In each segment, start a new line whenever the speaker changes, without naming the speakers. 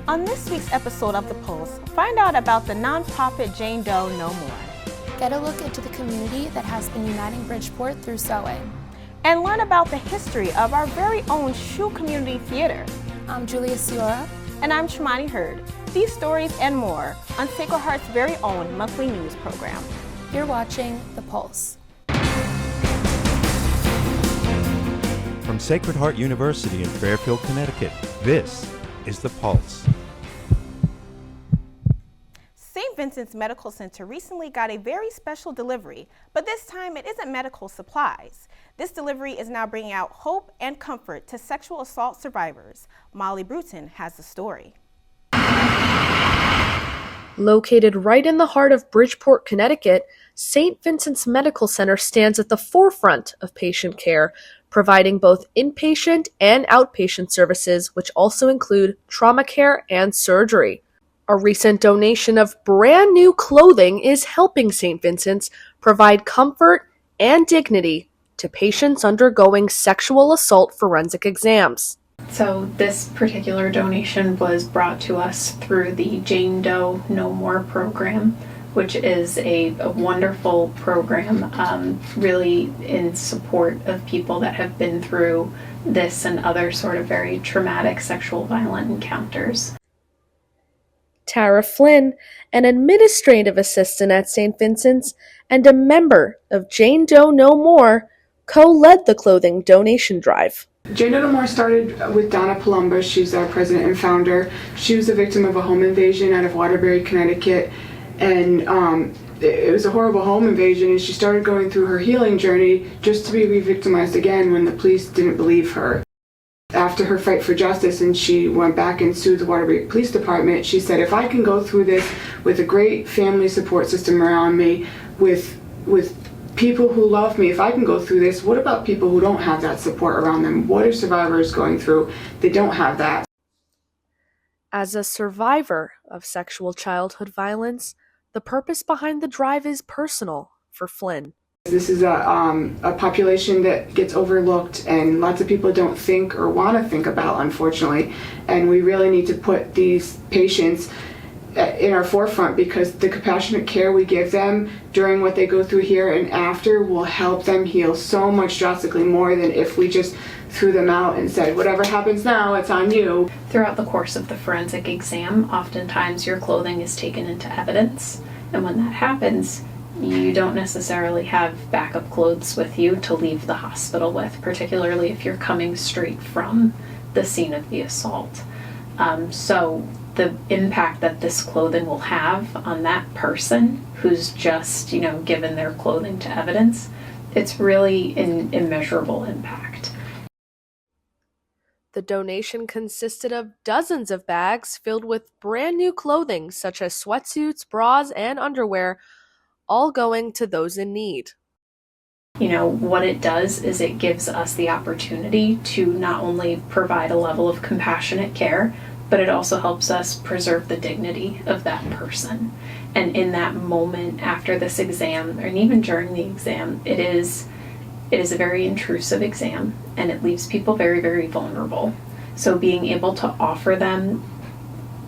On this week's episode of The Pulse, find out about the nonprofit Doe No More.
Get a look into the community that has been uniting Bridgeport through sewing.
And learn about the history of our very own SHU Community Theater.
I'm Julia Ciora.
And I'm Shimani Hurd. These stories and more on Sacred Heart's very own monthly news program.
You're watching The Pulse.
From Sacred Heart University in Fairfield, Connecticut, this is The Pulse.
St. Vincent's Medical Center recently got a very special delivery, but this time it isn't medical supplies. This delivery is now bringing out hope and comfort to sexual assault survivors. Molly Bruton has the story.
Located right in the heart of Bridgeport, Connecticut, St. Vincent's Medical Center stands at the forefront of patient care, providing both inpatient and outpatient services, which also include trauma care and surgery. A recent donation of brand new clothing is helping St. Vincent's provide comfort and dignity to patients undergoing sexual assault forensic exams.
So this particular donation was brought to us through the Doe No More program, which is a wonderful program, really in support of people that have been through this and other sort of very traumatic sexual violent encounters.
Tara Flynn, an administrative assistant at St. Vincent's and a member of Doe No More, co-led the clothing donation drive.
Doe No More started with Donna Palumba. She's our president and founder. She was a victim of a home invasion out of Waterbury, Connecticut, and it was a horrible home invasion, and she started going through her healing journey just to be re-victimized again when the police didn't believe her. After her fight for justice and she went back and sued the Waterbury Police Department, she said, if I can go through this with a great family support system around me, with people who love me, if I can go through this, what about people who don't have that support around them? What are survivors going through? They don't have that.
As a survivor of sexual childhood violence, the purpose behind the drive is personal for Flynn.
This is a population that gets overlooked and lots of people don't think or want to think about, unfortunately. And we really need to put these patients in our forefront because the compassionate care we give them during what they go through here and after will help them heal so much drastically more than if we just threw them out and said, whatever happens now, it's on you.
Throughout the course of the forensic exam, oftentimes your clothing is taken into evidence. And when that happens, you don't necessarily have backup clothes with you to leave the hospital with, particularly if you're coming straight from the scene of the assault. So the impact that this clothing will have on that person who's just, given their clothing to evidence, it's really an immeasurable impact.
The donation consisted of dozens of bags filled with brand new clothing such as sweatsuits, bras, and underwear, all going to those in need.
What it does is it gives us the opportunity to not only provide a level of compassionate care, but it also helps us preserve the dignity of that person. And in that moment after this exam, and even during the exam, it is a very intrusive exam, and it leaves people very, very vulnerable. So being able to offer them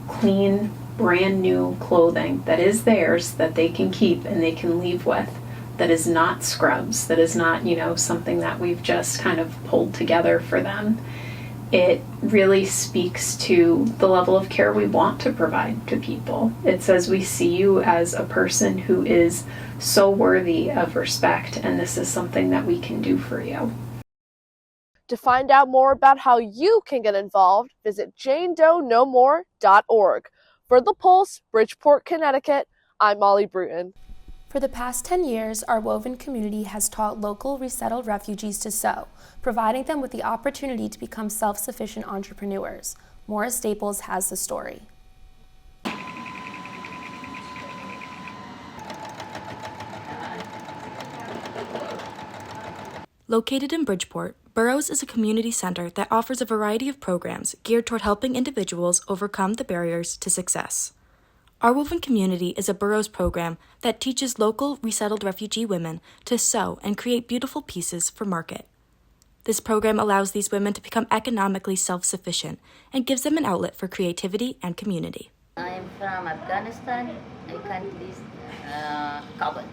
clean, brand new clothing that is theirs, that they can keep and they can leave with, that is not scrubs, that is not, something that we've just kind of pulled together for them. It really speaks to the level of care we want to provide to people. It says we see you as a person who is so worthy of respect, and this is something that we can do for you.
To find out more about how you can get involved, visit janedoenomore.org. For The Pulse, Bridgeport, Connecticut, I'm Molly Bruton.
For the past 10 years, our woven community has taught local resettled refugees to sew, providing them with the opportunity to become self-sufficient entrepreneurs. Morris Staples has the story.
Located in Bridgeport, Burroughs is a community center that offers a variety of programs geared toward helping individuals overcome the barriers to success. Our Woven Community is a Burroughs program that teaches local resettled refugee women to sew and create beautiful pieces for market. This program allows these women to become economically self-sufficient and gives them an outlet for creativity and community.
I'm from Afghanistan. I can't leave Kabul.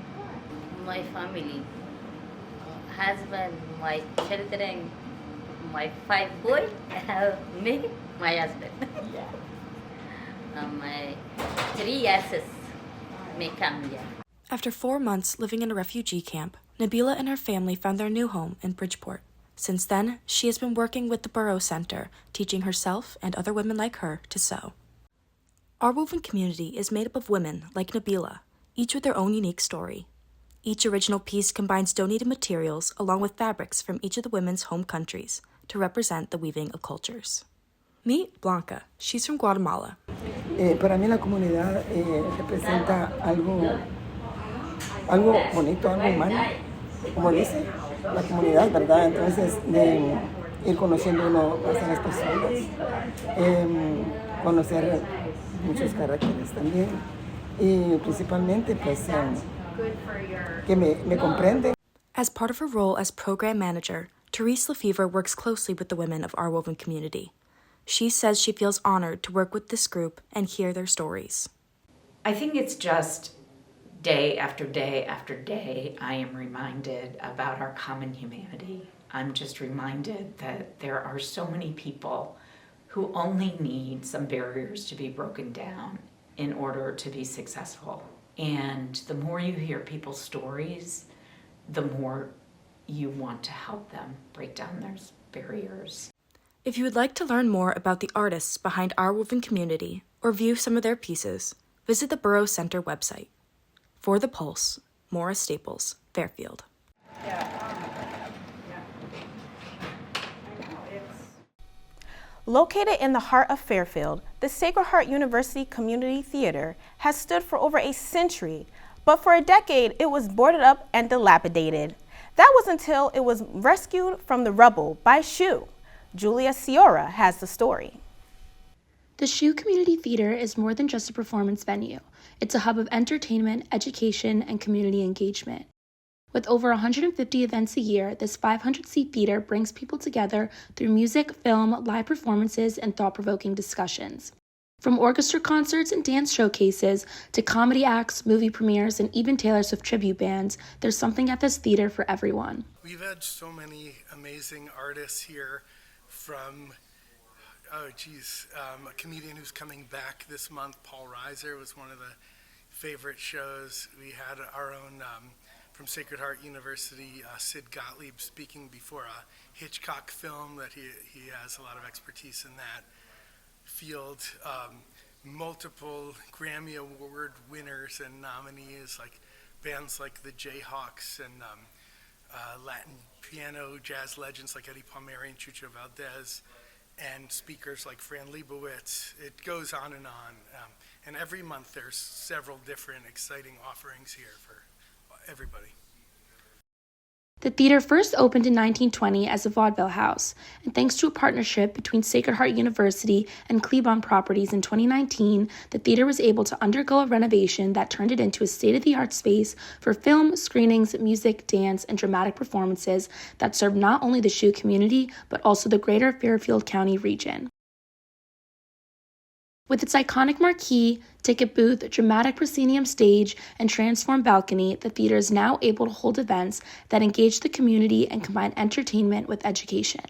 My family, husband, my children, my 5 boys, me, my husband. My 3 asses may come here.
After 4 months living in a refugee camp, Nabila and her family found their new home in Bridgeport. Since then, she has been working with the Borough Center, teaching herself and other women like her to sew. Our woven community is made up of women like Nabila, each with their own unique story. Each original piece combines donated materials along with fabrics from each of the women's home countries to represent the weaving of cultures. Meet Blanca. She's from Guatemala.
Para mí la comunidad representa algo bonito, algo humano, como dice la comunidad, ¿verdad? Entonces, de ir conociendo uno más a las personas, conocer muchos caracteres también, y principalmente, pues, que me comprende.
As part of her role as program manager, Therese Lefevre works closely with the women of our woven community. She says she feels honored to work with this group and hear their stories.
I think it's just day after day after day, I am reminded about our common humanity. I'm just reminded that there are so many people who only need some barriers to be broken down in order to be successful. And the more you hear people's stories, the more you want to help them break down those barriers.
If you would like to learn more about the artists behind our woven community or view some of their pieces, visit the Borough Center website. For The Pulse, Maura Staples, Fairfield.
Located in the heart of Fairfield, the Sacred Heart University Community Theater has stood for over a century, but for a decade it was boarded up and dilapidated. That was until it was rescued from the rubble by SHU. Julia Ciora has the story.
The SHU Community Theater is more than just a performance venue. It's a hub of entertainment, education, and community engagement. With over 150 events a year, this 500-seat theater brings people together through music, film, live performances, and thought-provoking discussions. From orchestra concerts and dance showcases to comedy acts, movie premieres, and even Taylor Swift tribute bands, there's something at this theater for everyone.
We've had so many amazing artists here, from a comedian who's coming back this month, Paul Reiser, was one of the favorite shows. We had our own, from Sacred Heart University, Sid Gottlieb speaking before a Hitchcock film that he has a lot of expertise in that field. Multiple Grammy Award winners and nominees, like bands like the Jayhawks and Latin piano jazz legends like Eddie Palmieri and Chucho Valdez, and speakers like Fran Lebowitz. It goes on. And every month there's several different exciting offerings here for everybody.
The theater first opened in 1920 as a vaudeville house, and thanks to a partnership between Sacred Heart University and Klebon Properties in 2019, the theater was able to undergo a renovation that turned it into a state-of-the-art space for film, screenings, music, dance, and dramatic performances that serve not only the SHU community, but also the greater Fairfield County region. With its iconic marquee, ticket booth, dramatic proscenium stage, and transformed balcony, the theater is now able to hold events that engage the community and combine entertainment with education.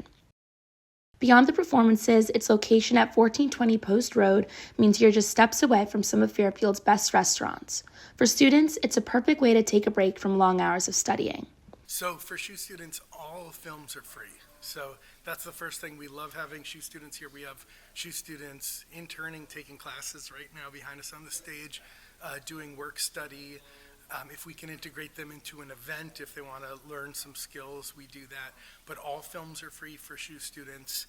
Beyond the performances, its location at 1420 Post Road means you're just steps away from some of Fairfield's best restaurants. For students, it's a perfect way to take a break from long hours of studying.
So for SHU students, all films are free. So that's the first thing. We love having SHU students here. We have SHU students interning, taking classes right now behind us on the stage, doing work study. If we can integrate them into an event, if they want to learn some skills, we do that. But all films are free for SHU students,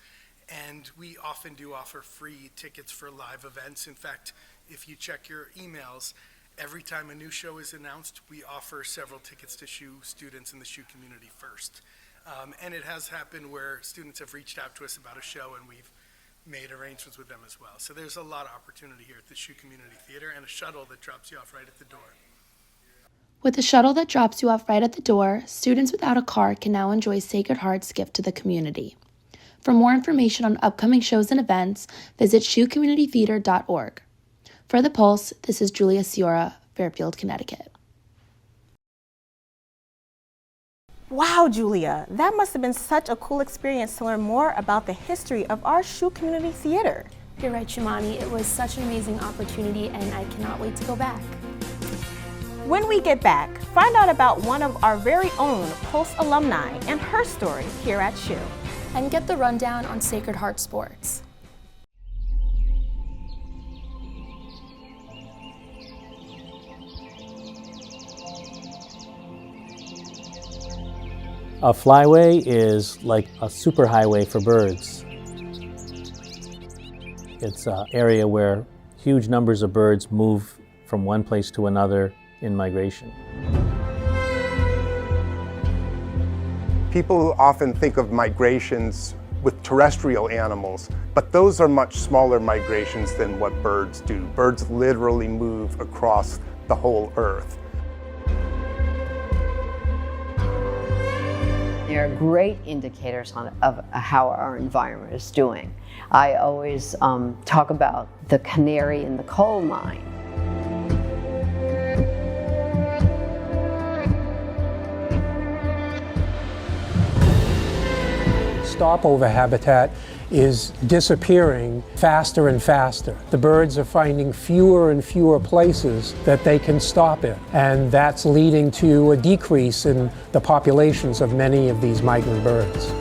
and we often do offer free tickets for live events. In fact, if you check your emails, every time a new show is announced, we offer several tickets to SHU students in the SHU community first. And it has happened where students have reached out to us about a show and we've made arrangements with them as well. So there's a lot of opportunity here at the SHU Community Theater, and a shuttle that drops you off right at the door.
With a shuttle that drops you off right at the door, students without a car can now enjoy Sacred Heart's gift to the community. For more information on upcoming shows and events, visit SHUcommunitytheater.org. For The Pulse, this is Julia Ciora, Fairfield, Connecticut.
Wow, Julia, that must have been such a cool experience to learn more about the history of our SHU Community Theater.
You're right, Shumani. It was such an amazing opportunity, and I cannot wait to go back.
When we get back, find out about one of our very own Pulse alumni and her story here at SHU.
And get the rundown on Sacred Heart Sports.
A flyway is like a superhighway for birds. It's an area where huge numbers of birds move from one place to another in migration.
People often think of migrations with terrestrial animals, but those are much smaller migrations than what birds do. Birds literally move across the whole earth.
They're great indicators of how our environment is doing. I always talk about the canary in the coal mine.
Stopover habitat is disappearing faster and faster. The birds are finding fewer and fewer places that they can stop in, and that's leading to a decrease in the populations of many of these migrant birds.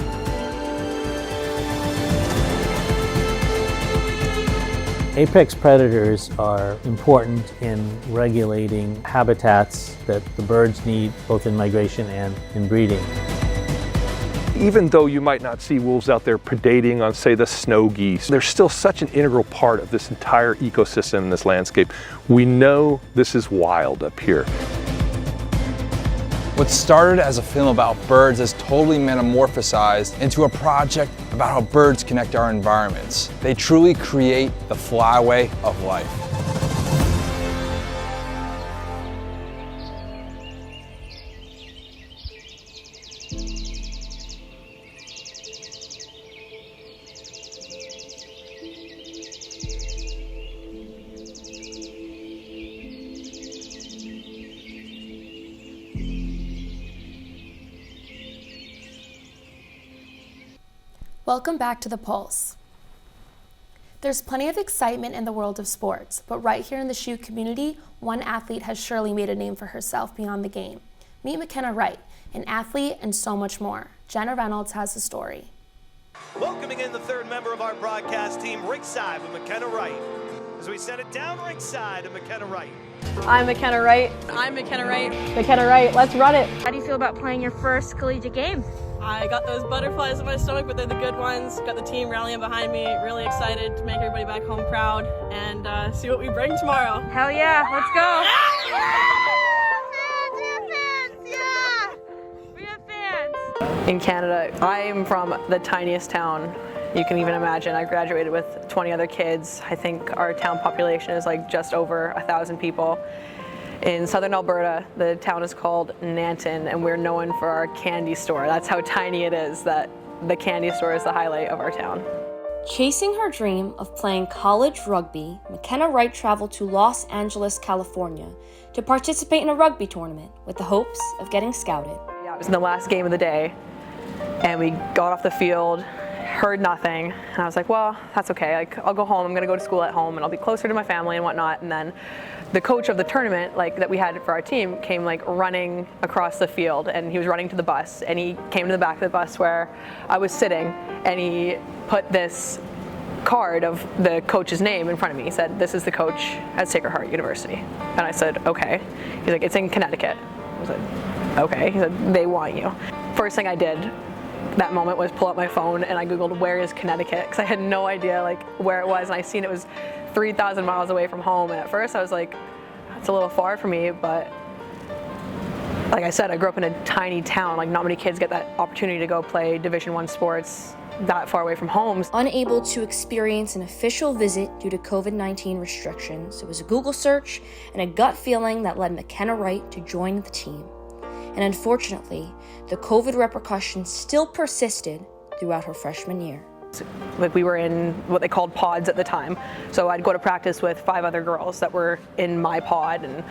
Apex predators are important in regulating habitats that the birds need both in migration and in breeding.
Even though you might not see wolves out there predating on, say, the snow geese, they're still such an integral part of this entire ecosystem in this landscape. We know this is wild up here.
What started as a film about birds is totally metamorphosized into a project about how birds connect our environments. They truly create the flyway of life.
Welcome back to The Pulse. There's plenty of excitement in the world of sports, but right here in the SHU community, one athlete has surely made a name for herself beyond the game. Meet McKenna Wright, an athlete and so much more. Jenna Reynolds has the story.
Welcoming in the third member of our broadcast team, ringside with McKenna Wright. As we send it down ringside to McKenna Wright.
I'm McKenna Wright.
I'm McKenna Wright.
McKenna Wright, let's run it.
How do you feel about playing your first collegiate game?
I got those butterflies in my stomach, but they're the good ones. Got the team rallying behind me. Really excited to make everybody back home proud and see what we bring tomorrow.
Hell yeah, let's go. We have fans.
In Canada, I'm from the tiniest town you can even imagine. I graduated with 20 other kids. I think our town population is like just over 1,000 people. In southern Alberta, the town is called Nanton, and we're known for our candy store. That's how tiny it is, that the candy store is the highlight of our town.
Chasing her dream of playing college rugby, McKenna Wright traveled to Los Angeles, California to participate in a rugby tournament with the hopes of getting scouted.
Yeah, it was in the last game of the day, and we got off the field, heard nothing, and I was like, well, that's okay. Like, I'll go home. I'm going to go to school at home, and I'll be closer to my family and whatnot. And then the coach of the tournament, that we had for our team, came running across the field, and he was running to the bus, and he came to the back of the bus where I was sitting, and he put this card of the coach's name in front of me. He said, "This is the coach at Sacred Heart University." And I said, "Okay." He's like, "It's in Connecticut." I was like, "Okay." He said, "They want you." First thing I did that moment was pull out my phone and I googled where is Connecticut, because I had no idea where it was, and I seen it was 3,000 miles away from home, and at first I was like, that's a little far for me, but like I said, I grew up in a tiny town. Not many kids get that opportunity to go play Division I sports that far away from home.
Unable to experience an official visit due to COVID-19 restrictions, it was a Google search and a gut feeling that led McKenna Wright to join the team. And unfortunately, the COVID repercussions still persisted throughout her freshman year.
Like, we were in what they called pods at the time. So I'd go to practice with 5 other girls that were in my pod, and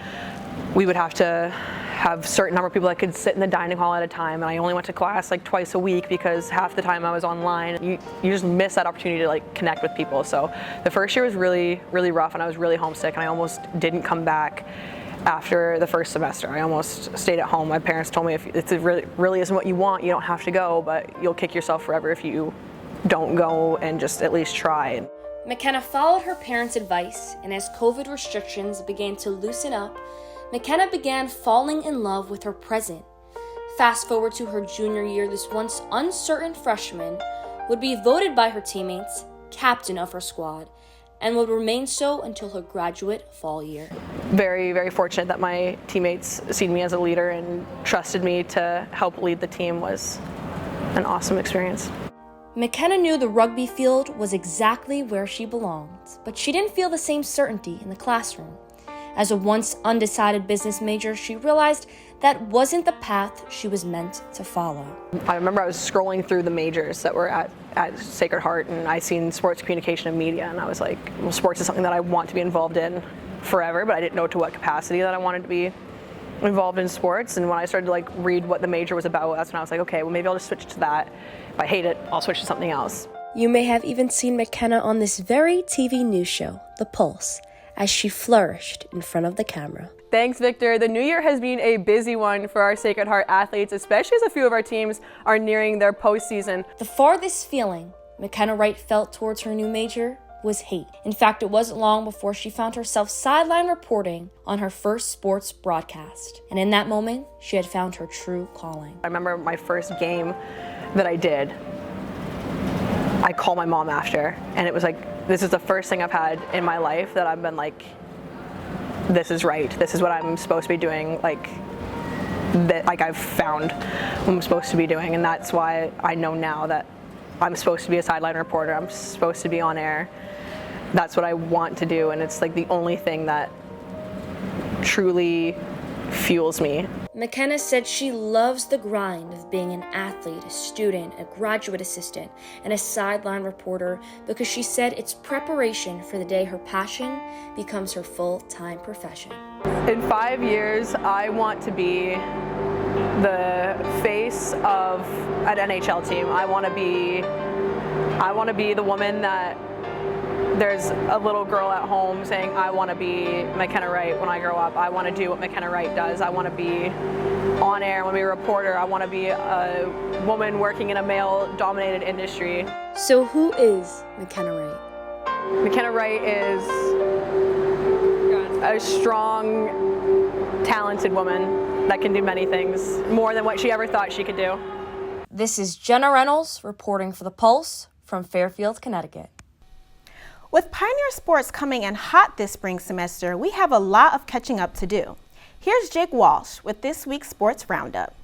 we would have to have a certain number of people that could sit in the dining hall at a time, and I only went to class like twice a week because half the time I was online. You just miss that opportunity to like connect with people. So the first year was really, really rough, and I was really homesick, and I almost didn't come back after the first semester. I almost stayed at home. My parents told me, if it really isn't what you want, you don't have to go, but you'll kick yourself forever if you don't go and just at least try.
McKenna followed her parents' advice, and as COVID restrictions began to loosen up, McKenna began falling in love with her present. Fast forward to her junior year, this once uncertain freshman would be voted by her teammates captain of her squad, and would remain so until her graduate fall year.
Very, very fortunate that my teammates seen me as a leader and trusted me to help lead the team. Was an awesome experience.
McKenna knew the rugby field was exactly where she belonged, but she didn't feel the same certainty in the classroom. As a once undecided business major, she realized that wasn't the path she was meant to follow.
I remember I was scrolling through the majors that were at Sacred Heart, and I seen sports communication and media, and I was like, well, sports is something that I want to be involved in forever, but I didn't know to what capacity that I wanted to be involved in sports. And when I started to like read what the major was about, that's when I was like, okay, well maybe I'll just switch to that. If I hate it, I'll switch to something else.
You may have even seen McKenna on this very TV news show, The Pulse, as she flourished in front of the camera.
Thanks, Victor. The new year has been a busy one for our Sacred Heart athletes, especially as a few of our teams are nearing their postseason.
The farthest feeling McKenna Wright felt towards her new major was hate. In fact, it wasn't long before she found herself sideline reporting on her first sports broadcast. And in that moment, she had found her true calling.
I remember my first game that I did. I called my mom after, and it was like, this is the first thing I've had in my life that I've been like, this is right. This is what I'm supposed to be doing. Like I've found what I'm supposed to be doing, and that's why I know now that I'm supposed to be a sideline reporter. I'm supposed to be on air. That's what I want to do, and it's like the only thing that truly fuels me.
McKenna said she loves the grind of being an athlete, a student, a graduate assistant, and a sideline reporter because she said it's preparation for the day her passion becomes her full-time profession.
In 5 years, I want to be the face of an NHL team. I want to be the woman that there's a little girl at home saying, I want to be McKenna Wright when I grow up. I want to do what McKenna Wright does. I want to be on air. I want to be a reporter. I want to be a woman working in a male-dominated industry.
So who is McKenna Wright?
McKenna Wright is a strong, talented woman that can do many things, more than what she ever thought she could do.
This is Jenna Reynolds reporting for The Pulse from Fairfield, Connecticut.
With Pioneer Sports coming in hot this spring semester, we have a lot of catching up to do. Here's Jake Walsh with this week's Sports Roundup.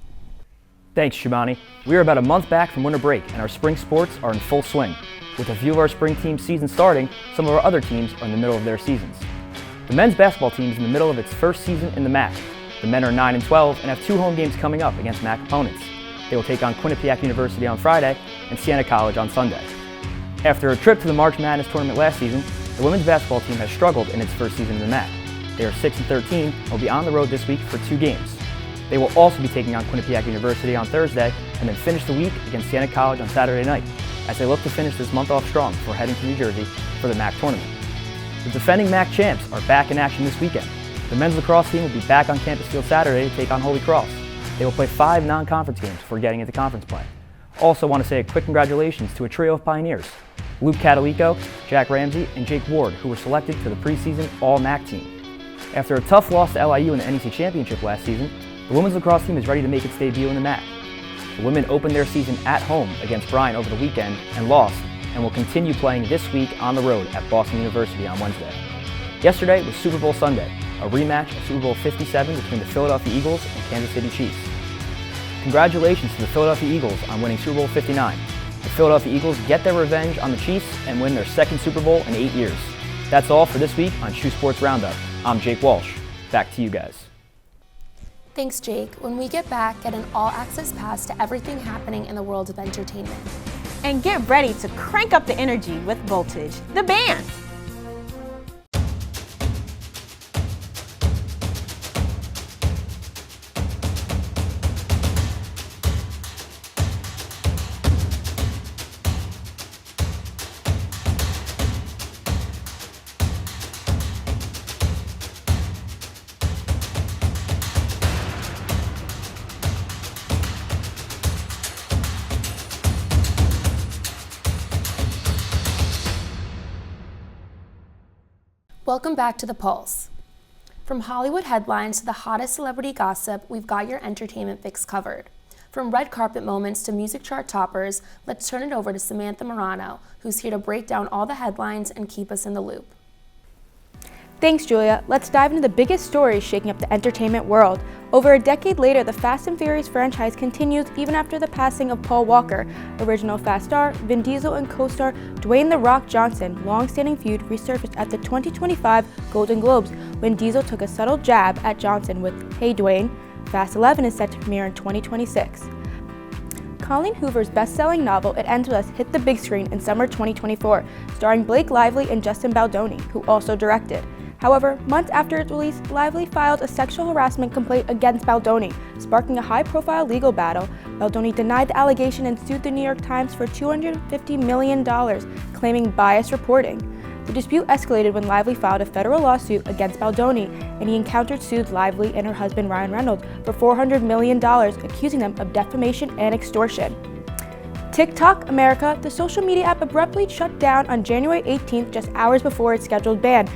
Thanks, Shivani. We are about a month back from winter break, and our spring sports are in full swing. With a few of our spring team seasons starting, some of our other teams are in the middle of their seasons. The men's basketball team is in the middle of its first season in the MAC. The men are 9-12 and have 2 home games coming up against MAC opponents. They will take on Quinnipiac University on Friday and Siena College on Sunday. After a trip to the March Madness tournament last season, the women's basketball team has struggled in its first season in the MAC. They are 6-13 and will be on the road this week for 2 games. They will also be taking on Quinnipiac University on Thursday and then finish the week against Siena College on Saturday night as they look to finish this month off strong before heading to New Jersey for the MAC tournament. The defending MAC champs are back in action this weekend. The men's lacrosse team will be back on Campus Field Saturday to take on Holy Cross. They will play 5 non-conference games before getting into conference play. Also want to say a quick congratulations to a trio of Pioneers, Luke Catalico, Jack Ramsey, and Jake Ward, who were selected to the preseason All-MAC team. After a tough loss to LIU in the NEC Championship last season, the women's lacrosse team is ready to make its debut in the MAC. The women opened their season at home against Bryan over the weekend and lost, and will continue playing this week on the road at Boston University on Wednesday. Yesterday was Super Bowl Sunday, a rematch of Super Bowl 57 between the Philadelphia Eagles and Kansas City Chiefs. Congratulations to the Philadelphia Eagles on winning Super Bowl 59. The Philadelphia Eagles get their revenge on the Chiefs and win their second Super Bowl in 8 years. That's all for this week on SHU Sports Round Up. I'm Jake Walsh. Back to you guys.
Thanks, Jake. When we get back, get an all-access pass to everything happening in the world of entertainment.
And get ready to crank up the energy with Voltage, the band.
Welcome back to The Pulse. From Hollywood headlines to the hottest celebrity gossip, we've got your entertainment fix covered. From red carpet moments to music chart toppers, let's turn it over to Samantha Morano, who's here to break down all the headlines and keep us in the loop.
Thanks, Julia. Let's dive into the biggest stories shaking up the entertainment world. Over a decade later, the Fast and Furious franchise continues even after the passing of Paul Walker. Original Fast star, Vin Diesel and co-star Dwayne "The Rock" Johnson, long-standing feud resurfaced at the 2025 Golden Globes when Diesel took a subtle jab at Johnson with "Hey Dwayne." Fast 11 is set to premiere in 2026. Colleen Hoover's best-selling novel It Ends With Us hit the big screen in summer 2024, starring Blake Lively and Justin Baldoni, who also directed. However, months after its release, Lively filed a sexual harassment complaint against Baldoni, sparking a high-profile legal battle. Baldoni denied the allegation and sued the New York Times for $250 million, claiming biased reporting. The dispute escalated when Lively filed a federal lawsuit against Baldoni, and he sued Lively and her husband Ryan Reynolds for $400 million, accusing them of defamation and extortion. TikTok America, the social media app, abruptly shut down on January 18th, just hours before its scheduled ban.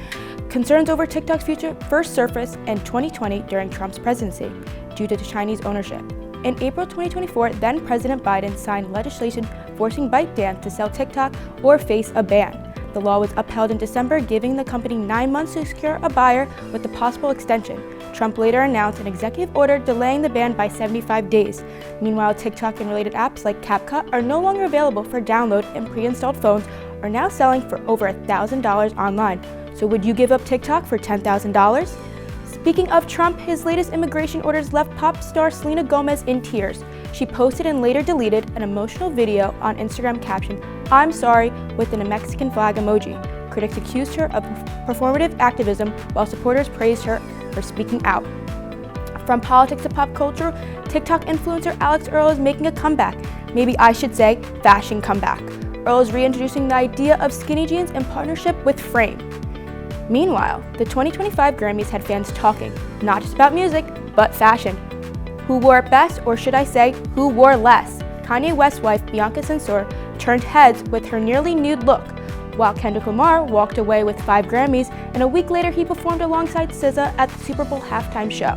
Concerns over TikTok's future first surfaced in 2020 during Trump's presidency, due to Chinese ownership. In April 2024, then President Biden signed legislation forcing ByteDance to sell TikTok or face a ban. The law was upheld in December, giving the company 9 months to secure a buyer with a possible extension. Trump later announced an executive order delaying the ban by 75 days. Meanwhile, TikTok and related apps like CapCut are no longer available for download, and pre-installed phones are now selling for over $1,000 online. So would you give up TikTok for $10,000? Speaking of Trump, his latest immigration orders left pop star Selena Gomez in tears. She posted and later deleted an emotional video on Instagram captioned, "I'm sorry," within a Mexican flag emoji. Critics accused her of performative activism, while supporters praised her for speaking out. From politics to pop culture, TikTok influencer Alex Earl is making a comeback. Maybe I should say fashion comeback. Earl is reintroducing the idea of skinny jeans in partnership with Frame. Meanwhile, the 2025 Grammys had fans talking, not just about music, but fashion. Who wore it best, or should I say, who wore less? Kanye West's wife, Bianca Censor, turned heads with her nearly nude look, while Kendrick Lamar walked away with 5 Grammys, and a week later he performed alongside SZA at the Super Bowl halftime show.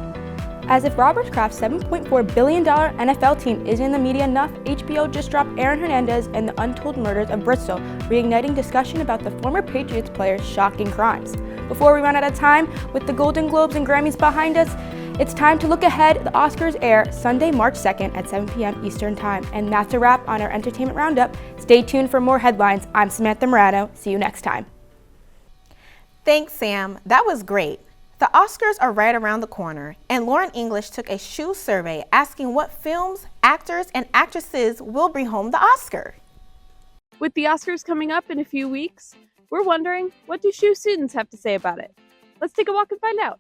As if Robert Kraft's $7.4 billion NFL team isn't in the media enough, HBO just dropped Aaron Hernandez and the Untold Murders of Bristol, reigniting discussion about the former Patriots player's shocking crimes. Before we run out of time, with the Golden Globes and Grammys behind us, it's time to look ahead. The Oscars air Sunday, March 2nd at 7 p.m. Eastern Time. And that's a wrap on our Entertainment Roundup. Stay tuned for more headlines. I'm Samantha Morano. See you next time. Thanks, Sam. That was great. The Oscars are right around the corner, and Lauren English took a SHU survey asking what films, actors, and actresses will bring home the Oscar.
With the Oscars coming up in a few weeks, we're wondering, what do SHU students have to say about it? Let's take a walk and find out.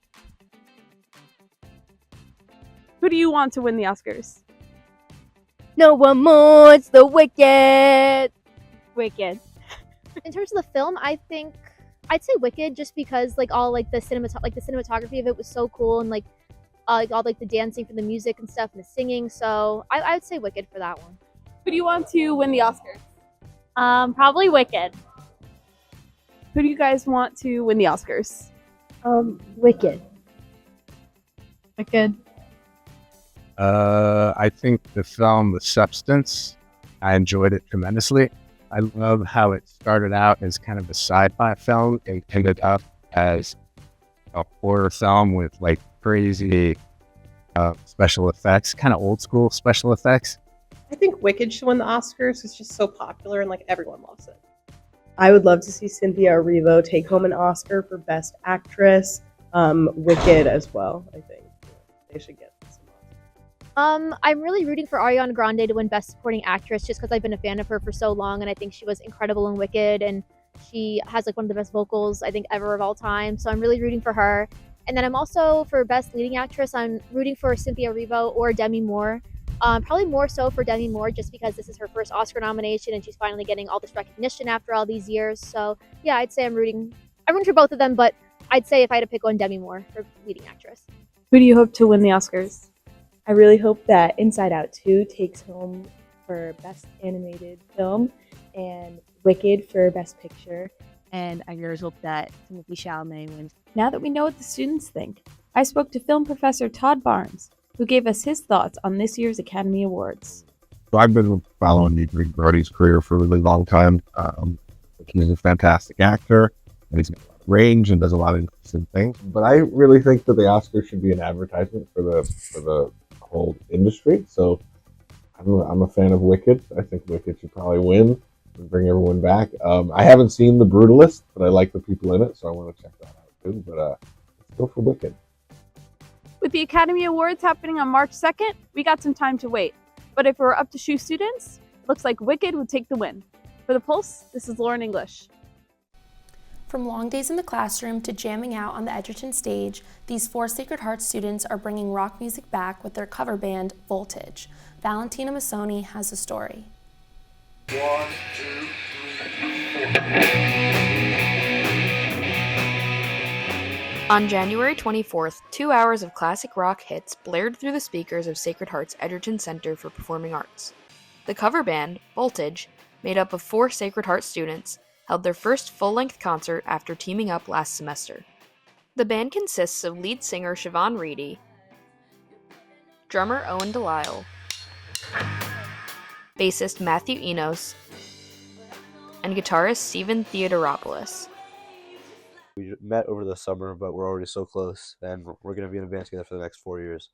Who do you want to win the Oscars?
No one mourns the wicked. Wicked.
In terms of the film, I think I'd say Wicked, just because the cinematography of it was so cool, and all the dancing for the music and stuff and the singing. So I would say Wicked for that one.
Who do you want to win the Oscars?
Probably Wicked.
Who do you guys want to win the Oscars?
Wicked.
Wicked.
I think the film The Substance, I enjoyed it tremendously. I love how it started out as kind of a sci-fi film and ended up as a horror film with crazy special effects, kind of old school special effects.
I think Wicked should win the Oscars. It's just so popular and like everyone loves it. I would love to see Cynthia Erivo take home an Oscar for Best Actress. Wicked as well, I think. They should get some Oscars.
I'm really rooting for Ariana Grande to win Best Supporting Actress just because I've been a fan of her for so long, and I think she was incredible in Wicked, and she has like one of the best vocals I think ever of all time. So I'm really rooting for her. And then I'm also, for Best Leading Actress, I'm rooting for Cynthia Erivo or Demi Moore. Probably more so for Demi Moore just because this is her first Oscar nomination and she's finally getting all this recognition after all these years. So yeah, I'd say I'm rooting for both of them, but I'd say if I had to pick one, Demi Moore for leading actress.
Who do you hope to win the Oscars?
I really hope that Inside Out 2 takes home for Best Animated Film and Wicked for Best Picture.
And I really hope that Timothée Chalamet wins. Now that we know what the students think, I spoke to film professor Todd Barnes, who gave us his thoughts on this year's Academy Awards.
So I've been following Nick Brody's career for a really long time. He's a fantastic actor, and he's got a lot of range and does a lot of interesting things. But I really think that the Oscars should be an advertisement for the whole industry. So I'm a fan of Wicked. I think Wicked should probably win and bring everyone back. I haven't seen The Brutalist, but I like the people in it, so I want to check that out too. But let's go for Wicked.
With the Academy Awards happening on March 2nd, we got some time to wait. But if it were up to SHU students, it looks like Wicked would take the win. For The Pulse, this is Lauren English.
From long days in the classroom to jamming out on the Edgerton stage, these 4 Sacred Heart students are bringing rock music back with their cover band, Voltage. Valentina Massoni has a story.
1, 2, 3, 4.
On January 24th, 2 hours of classic rock hits blared through the speakers of Sacred Heart's Edgerton Center for Performing Arts. The cover band, Voltage, made up of 4 Sacred Heart students, held their first full-length concert after teaming up last semester. The band consists of lead singer Siobhan Reedy, drummer Owen Delisle, bassist Matthew Enos, and guitarist Steven Theodoropoulos.
We met over the summer, but we're already so close, and we're going to be in a band together for the next 4 years.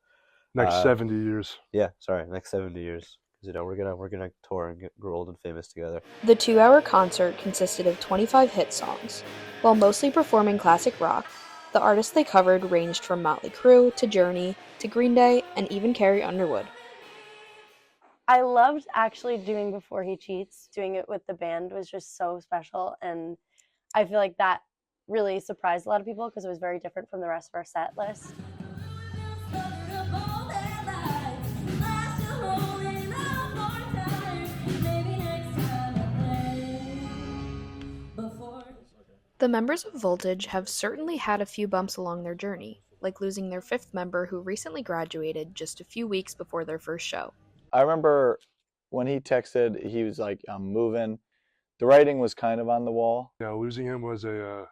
Next 70 years.
Yeah, sorry, next 70 years. Because we're gonna tour and grow old and famous together.
The 2-hour concert consisted of 25 hit songs. While mostly performing classic rock, the artists they covered ranged from Motley Crue to Journey to Green Day and even Carrie Underwood.
I loved actually doing Before He Cheats. Doing it with the band was just so special, and I feel like that really surprised a lot of people because it was very different from the rest of our set list.
The members of Voltage have certainly had a few bumps along their journey, like losing their 5th member who recently graduated just a few weeks before their first show.
I remember when he texted, he was like, I'm moving. The writing was kind of on the wall.
Yeah, losing him was a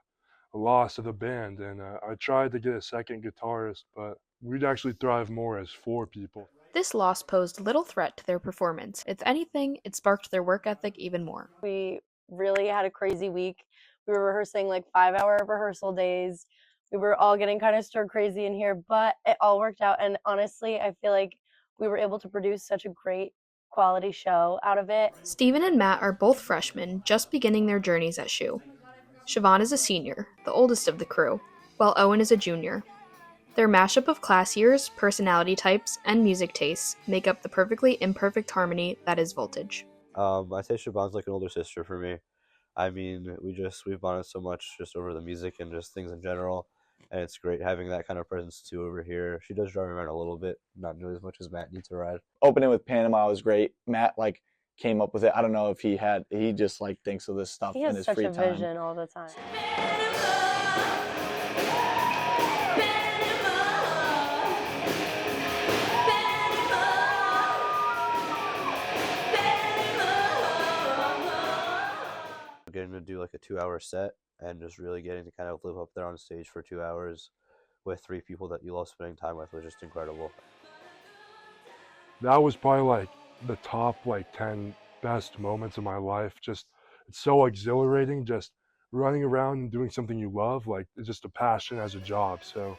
loss of the band, and I tried to get a second guitarist, but we'd actually thrive more as 4 people.
This loss posed little threat to their performance. If anything, it sparked their work ethic even more.
We really had a crazy week. We were rehearsing like 5-hour rehearsal days. We were all getting kind of stir crazy in here, but it all worked out. And honestly, I feel like we were able to produce such a great quality show out of it.
Steven and Matt are both freshmen, just beginning their journeys at SHU. Siobhan is a senior, the oldest of the crew, while Owen is a junior. Their mashup of class years, personality types, and music tastes make up the perfectly imperfect harmony that is Voltage.
I say Siobhan's like an older sister for me. I mean, we've bonded so much just over the music and just things in general, and it's great having that kind of presence too over here. She does drive me around a little bit, not nearly as much as Matt needs to ride.
Opening with Panama was great. Matt came up with it. I don't know if he just thinks of this stuff in his free time.
He has such a vision all the time.
Getting to do like a 2-hour set and just really getting to kind of live up there on stage for 2 hours with 3 people that you love spending time with was just incredible.
That was probably like the top 10 best moments of my life. Just, it's so exhilarating, just running around and doing something you love. It's just a passion as a job. So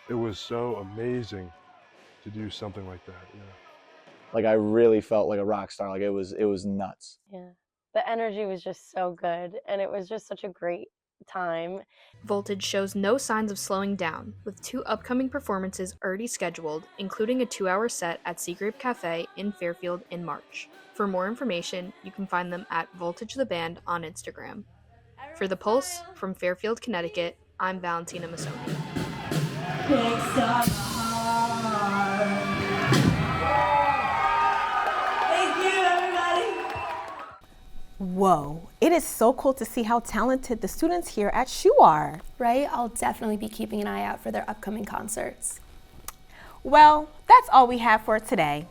it was so amazing to do something like that. Yeah.
Like I really felt like a rock star. Like it was nuts.
Yeah. The energy was just so good, and it was just such a great time.
Voltage shows no signs of slowing down, with 2 upcoming performances already scheduled, including a 2-hour set at Seagrape Cafe in Fairfield in March. For more information, you can find them at Voltage the Band on Instagram. For The Pulse, from Fairfield, Connecticut, I'm Valentina Masoni.
Whoa, it is so cool to see how talented the students here at SHU are.
Right? I'll definitely be keeping an eye out for their upcoming concerts.
Well, that's all we have for today.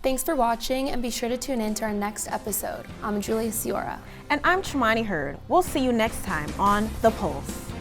Thanks for watching, and be sure to tune in to our next episode. I'm Julia Ciora.
And I'm Tremani Hurd. We'll see you next time on The Pulse.